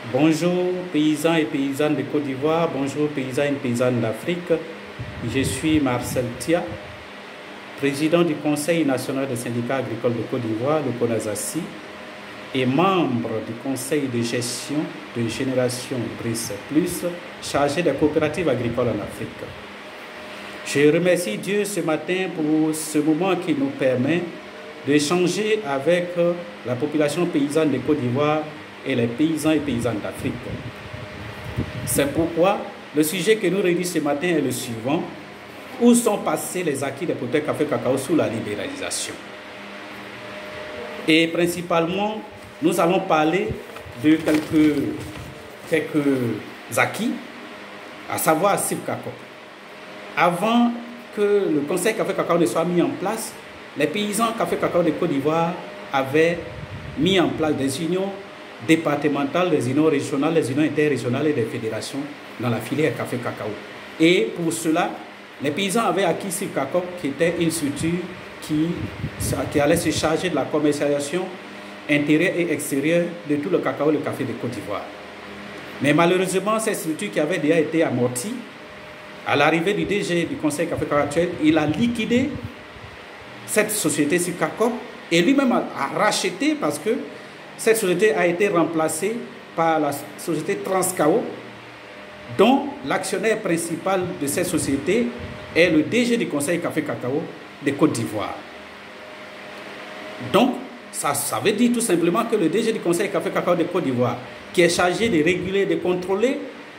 Bonjour paysans et paysannes de Côte d'Ivoire, bonjour paysans et paysannes d'Afrique. Je suis Marcel Tia, président du Conseil national des syndicats agricoles de Côte d'Ivoire, le CONASACI, et membre du Conseil de gestion de Génération Brice Plus, chargé des coopératives agricoles en Afrique. Je remercie Dieu ce matin pour ce moment qui nous permet d'échanger avec la population paysanne de Côte d'Ivoire et les paysans et paysannes d'Afrique. C'est pourquoi le sujet que nous réunissons ce matin est le suivant. Où sont passés les acquis des producteurs café cacao sous la libéralisation? Et principalement, nous allons parler de quelques acquis, à savoir CIF-CACOP. Avant que le Conseil café cacao ne soit mis en place, les paysans café cacao de Côte d'Ivoire avaient mis en place des unions départementales, des unions régionales, des unions interrégionales et des fédérations dans la filière café cacao. Et pour cela, les paysans avaient acquis CIF-CACOP, qui était une structure qui allait se charger de la commercialisation intérieure et extérieure de tout le cacao et le café de Côte d'Ivoire. Mais malheureusement, cette structure qui avait déjà été amortie, à l'arrivée du DG du Conseil café cacao actuel, il a liquidé cette société CIF-CACOP et lui-même a racheté, parce que cette société a été remplacée par la société Transcao, dont l'actionnaire principal de cette société est le DG du Conseil café cacao de Côte d'Ivoire. Donc, ça veut dire tout simplement que le DG du Conseil café cacao de Côte d'Ivoire, qui est chargé de réguler, de contrôler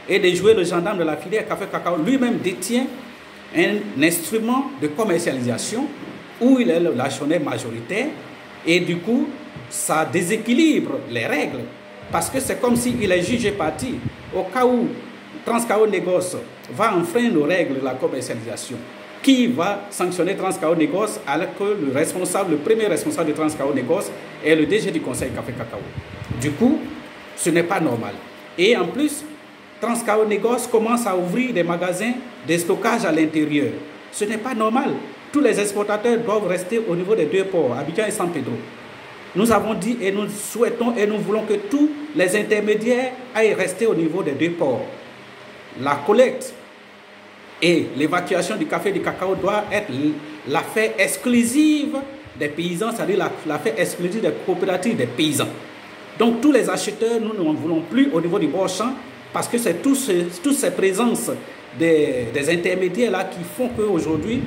et de jouer le gendarme de la filière café cacao, lui-même détient un instrument de commercialisation où il est l'actionnaire majoritaire, et du coup, ça déséquilibre les règles, parce que c'est comme s'il est jugé parti. Au cas où Transcao Négoce va enfreindre nos règles de la commercialisation, qui va sanctionner Transcao Négoce, alors que le premier responsable de Transcao Négoce est le DG du Conseil café cacao. Du coup, ce n'est pas normal. Et en plus, Transcao Négoce commence à ouvrir des magasins de stockage à l'intérieur. Ce n'est pas normal. Tous les exportateurs doivent rester au niveau des deux ports, Abidjan et San Pedro. Nous avons dit et nous souhaitons et nous voulons que tous les intermédiaires aillent rester au niveau des deux ports. La collecte et l'évacuation du café et du cacao doit être l'affaire exclusive des paysans, c'est-à-dire l'affaire exclusive des coopératives des paysans. Donc tous les acheteurs, nous ne voulons plus au niveau du bord champ, parce que c'est toutes ces présences des intermédiaires là qui font qu'aujourd'hui,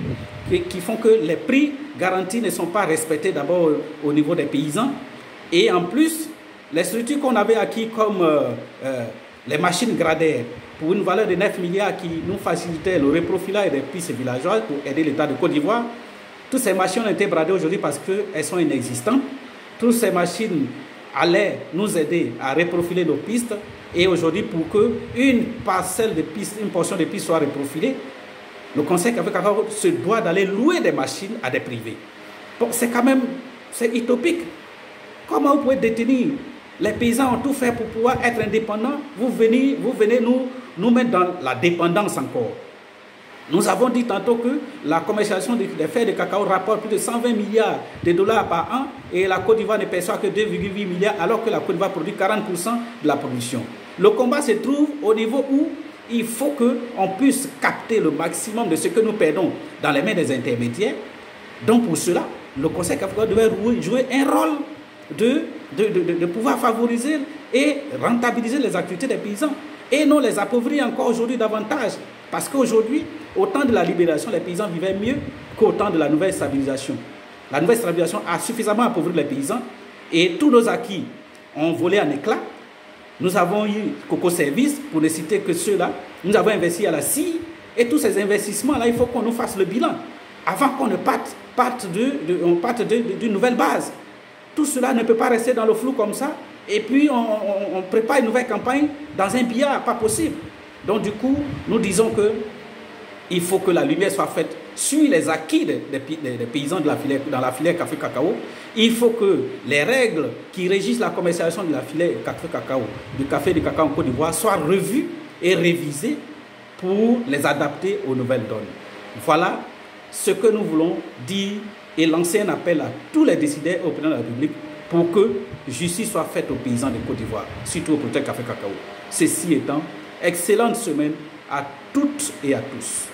qui font que les prix garantis ne sont pas respectés d'abord au niveau des paysans. Et en plus, les structures qu'on avait acquis comme les machines gradaires pour une valeur de 9 milliards qui nous facilitaient le reprofilage des pistes villageoises pour aider l'État de Côte d'Ivoire, toutes ces machines ont été bradées aujourd'hui parce qu'elles sont inexistantes. Toutes ces machines allaient nous aider à reprofiler nos pistes. Et aujourd'hui, pour qu'une parcelle de pistes, une portion de pistes soit reprofilée, le Conseil café cacao se doit d'aller louer des machines à des privés. Bon, c'est quand même, c'est utopique. Comment vous pouvez détenir? Les paysans ont tout fait pour pouvoir être indépendants. Vous venez nous mettre dans la dépendance encore. Nous avons dit tantôt que la commercialisation des fers de cacao rapporte plus de 120 milliards de dollars par an, et la Côte d'Ivoire ne perçoit que 2,8 milliards, alors que la Côte d'Ivoire produit 40% de la production. Le combat se trouve au niveau où il faut qu'on puisse capter le maximum de ce que nous perdons dans les mains des intermédiaires. Donc pour cela, le Conseil café cacao devait jouer un rôle de pouvoir favoriser et rentabiliser les activités des paysans, et non les appauvrir encore aujourd'hui davantage. Parce qu'aujourd'hui, au temps de la libération, les paysans vivaient mieux qu'au temps de la nouvelle stabilisation. La nouvelle stabilisation a suffisamment appauvri les paysans, et tous nos acquis ont volé en éclats. Nous avons eu Coco Service, pour ne citer que ceux-là. Nous avons investi à la CIE, et tous ces investissements-là, il faut qu'on nous fasse le bilan avant qu'on ne parte d'une nouvelle base. Tout cela ne peut pas rester dans le flou comme ça, et puis on prépare une nouvelle campagne dans un billard, pas possible. Donc du coup, nous disons qu'il faut que la lumière soit faite sur les acquis des paysans dans la filière café cacao. Il faut que les règles qui régissent la commercialisation de la filière café cacao, du café et du cacao en Côte d'Ivoire, soient revues et révisées pour les adapter aux nouvelles donnes. Voilà ce que nous voulons dire et lancer un appel à tous les décideurs au président de la République pour que justice soit faite aux paysans de Côte d'Ivoire, surtout au producteur café cacao. Ceci étant, excellente semaine à toutes et à tous.